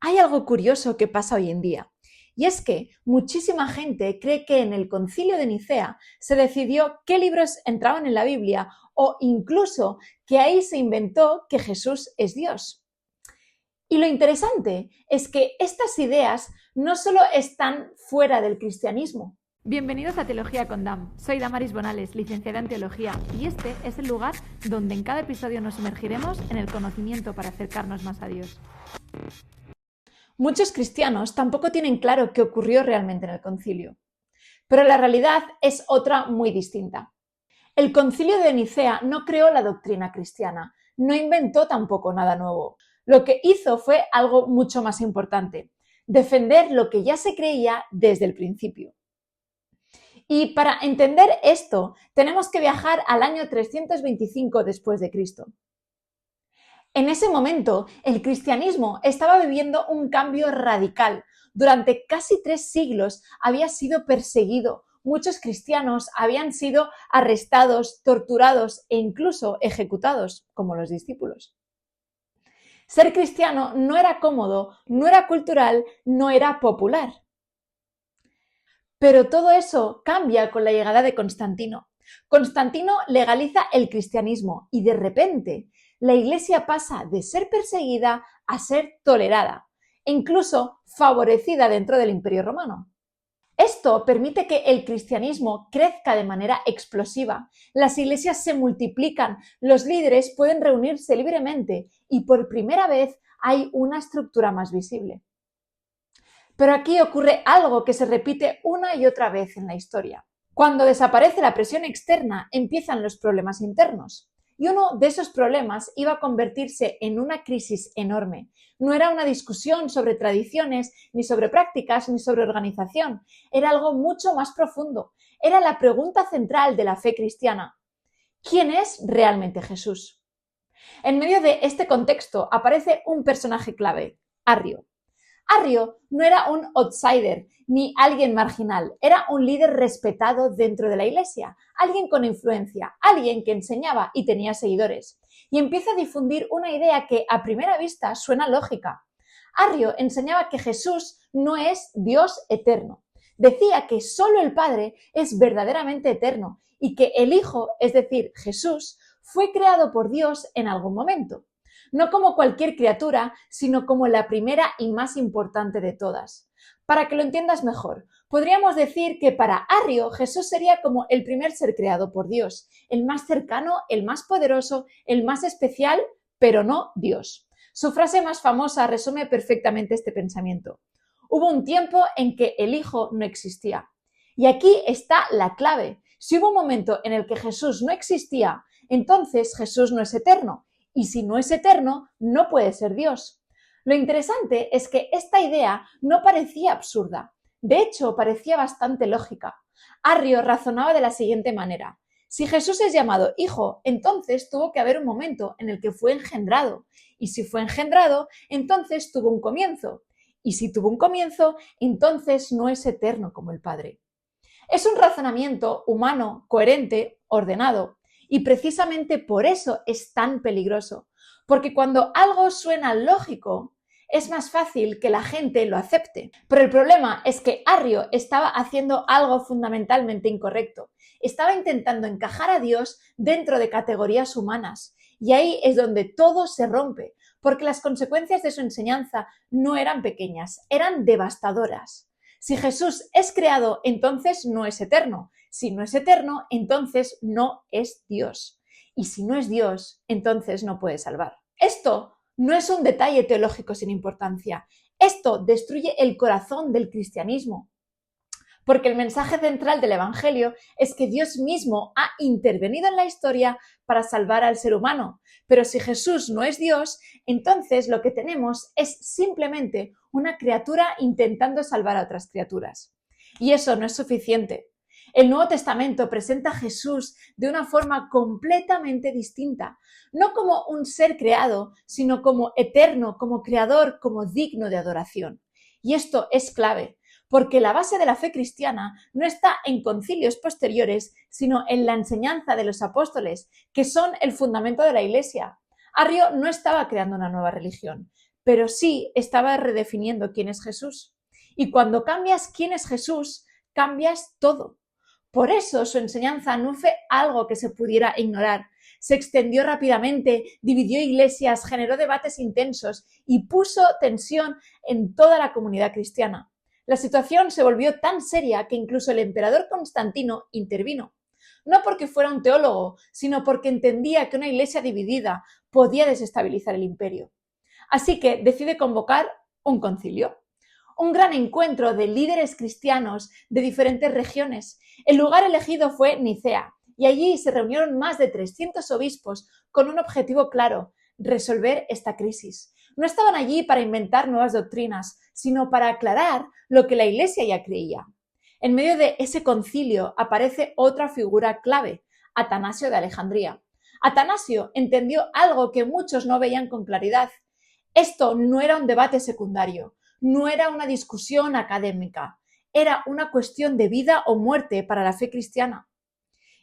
Hay algo curioso que pasa hoy en día, y es que muchísima gente cree que en el Concilio de Nicea se decidió qué libros entraban en la Biblia o incluso que ahí se inventó que Jesús es Dios. Y lo interesante es que estas ideas no solo están fuera del cristianismo. Bienvenidos a Teología con Dam. Soy Damaris Bonales, licenciada en Teología, y este es el lugar donde en cada episodio nos sumergiremos en el conocimiento para acercarnos más a Dios. Muchos cristianos tampoco tienen claro qué ocurrió realmente en el concilio, pero la realidad es otra muy distinta. El Concilio de Nicea no creó la doctrina cristiana, no inventó tampoco nada nuevo. Lo que hizo fue algo mucho más importante: defender lo que ya se creía desde el principio. Y para entender esto, tenemos que viajar al año 325 después de Cristo. En ese momento, el cristianismo estaba viviendo un cambio radical. Durante casi 3 siglos había sido perseguido. Muchos cristianos habían sido arrestados, torturados e incluso ejecutados, como los discípulos. Ser cristiano no era cómodo, no era cultural, no era popular. Pero todo eso cambia con la llegada de Constantino. Constantino legaliza el cristianismo y de repente la Iglesia pasa de ser perseguida a ser tolerada e incluso favorecida dentro del Imperio Romano. Esto permite que el cristianismo crezca de manera explosiva, las iglesias se multiplican, los líderes pueden reunirse libremente y por primera vez hay una estructura más visible. Pero aquí ocurre algo que se repite una y otra vez en la historia. Cuando desaparece la presión externa, empiezan los problemas internos. Y uno de esos problemas iba a convertirse en una crisis enorme. No era una discusión sobre tradiciones, ni sobre prácticas, ni sobre organización. Era algo mucho más profundo. Era la pregunta central de la fe cristiana: ¿quién es realmente Jesús? En medio de este contexto aparece un personaje clave: Arrio. Arrio no era un outsider ni alguien marginal, era un líder respetado dentro de la iglesia, alguien con influencia, alguien que enseñaba y tenía seguidores. Y empieza a difundir una idea que a primera vista suena lógica. Arrio enseñaba que Jesús no es Dios eterno. Decía que solo el Padre es verdaderamente eterno y que el Hijo, es decir, Jesús, fue creado por Dios en algún momento. No como cualquier criatura, sino como la primera y más importante de todas. Para que lo entiendas mejor, podríamos decir que para Arrio Jesús sería como el primer ser creado por Dios, el más cercano, el más poderoso, el más especial, pero no Dios. Su frase más famosa resume perfectamente este pensamiento: hubo un tiempo en que el Hijo no existía. Y aquí está la clave. Si hubo un momento en el que Jesús no existía, entonces Jesús no es eterno. Y si no es eterno, no puede ser Dios. Lo interesante es que esta idea no parecía absurda. De hecho, parecía bastante lógica. Arrio razonaba de la siguiente manera: si Jesús es llamado Hijo, entonces tuvo que haber un momento en el que fue engendrado. Y si fue engendrado, entonces tuvo un comienzo. Y si tuvo un comienzo, entonces no es eterno como el Padre. Es un razonamiento humano, coherente, ordenado. Y precisamente por eso es tan peligroso, porque cuando algo suena lógico, es más fácil que la gente lo acepte. Pero el problema es que Arrio estaba haciendo algo fundamentalmente incorrecto. Estaba intentando encajar a Dios dentro de categorías humanas. Y ahí es donde todo se rompe, porque las consecuencias de su enseñanza no eran pequeñas, eran devastadoras. Si Jesús es creado, entonces no es eterno. Si no es eterno, entonces no es Dios. Y si no es Dios, entonces no puede salvar. Esto no es un detalle teológico sin importancia. Esto destruye el corazón del cristianismo. Porque el mensaje central del Evangelio es que Dios mismo ha intervenido en la historia para salvar al ser humano. Pero si Jesús no es Dios, entonces lo que tenemos es simplemente una criatura intentando salvar a otras criaturas. Y eso no es suficiente. El Nuevo Testamento presenta a Jesús de una forma completamente distinta, no como un ser creado, sino como eterno, como creador, como digno de adoración. Y esto es clave, porque la base de la fe cristiana no está en concilios posteriores, sino en la enseñanza de los apóstoles, que son el fundamento de la Iglesia. Arrio no estaba creando una nueva religión, pero sí estaba redefiniendo quién es Jesús. Y cuando cambias quién es Jesús, cambias todo. Por eso su enseñanza no fue algo que se pudiera ignorar. Se extendió rápidamente, dividió iglesias, generó debates intensos y puso tensión en toda la comunidad cristiana. La situación se volvió tan seria que incluso el emperador Constantino intervino. No porque fuera un teólogo, sino porque entendía que una iglesia dividida podía desestabilizar el imperio. Así que decide convocar un concilio. Un gran encuentro de líderes cristianos de diferentes regiones. El lugar elegido fue Nicea, y allí se reunieron más de 300 obispos con un objetivo claro: resolver esta crisis. No estaban allí para inventar nuevas doctrinas, sino para aclarar lo que la Iglesia ya creía. En medio de ese concilio aparece otra figura clave, Atanasio de Alejandría. Atanasio entendió algo que muchos no veían con claridad. Esto no era un debate secundario, no era una discusión académica, era una cuestión de vida o muerte para la fe cristiana.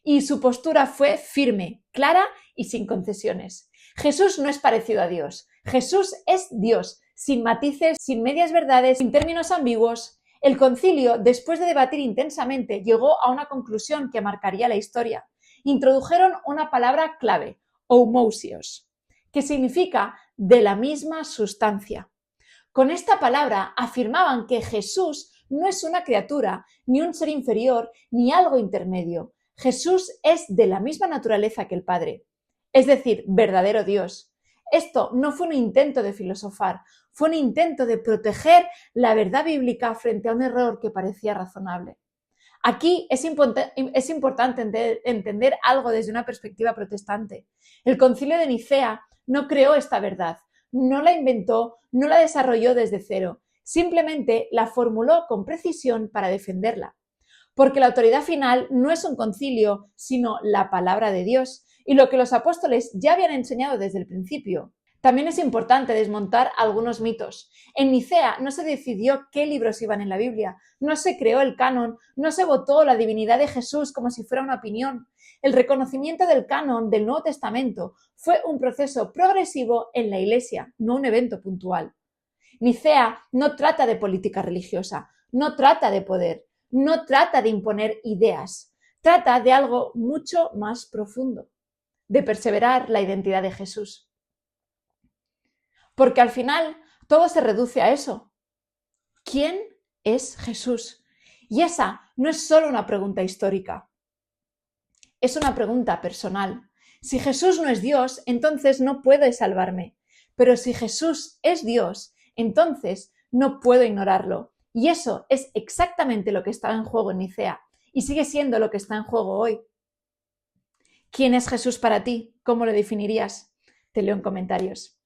Y su postura fue firme, clara y sin concesiones. Jesús no es parecido a Dios. Jesús es Dios, sin matices, sin medias verdades, sin términos ambiguos. El concilio, después de debatir intensamente, llegó a una conclusión que marcaría la historia. Introdujeron una palabra clave, homoousios, que significa de la misma sustancia. Con esta palabra afirmaban que Jesús no es una criatura, ni un ser inferior, ni algo intermedio. Jesús es de la misma naturaleza que el Padre, es decir, verdadero Dios. Esto no fue un intento de filosofar, fue un intento de proteger la verdad bíblica frente a un error que parecía razonable. Aquí es importante entender algo desde una perspectiva protestante. El Concilio de Nicea no creó esta verdad, no la inventó, no la desarrolló desde cero, simplemente la formuló con precisión para defenderla. Porque la autoridad final no es un concilio, sino la palabra de Dios y lo que los apóstoles ya habían enseñado desde el principio. También es importante desmontar algunos mitos. En Nicea no se decidió qué libros iban en la Biblia, no se creó el canon, no se votó la divinidad de Jesús como si fuera una opinión. El reconocimiento del canon del Nuevo Testamento fue un proceso progresivo en la Iglesia, no un evento puntual. Nicea no trata de política religiosa, no trata de poder, no trata de imponer ideas, trata de algo mucho más profundo, de perseverar la identidad de Jesús. Porque al final todo se reduce a eso. ¿Quién es Jesús? Y esa no es solo una pregunta histórica, es una pregunta personal. Si Jesús no es Dios, entonces no puede salvarme. Pero si Jesús es Dios, entonces no puedo ignorarlo. Y eso es exactamente lo que estaba en juego en Nicea y sigue siendo lo que está en juego hoy. ¿Quién es Jesús para ti? ¿Cómo lo definirías? Te leo en comentarios.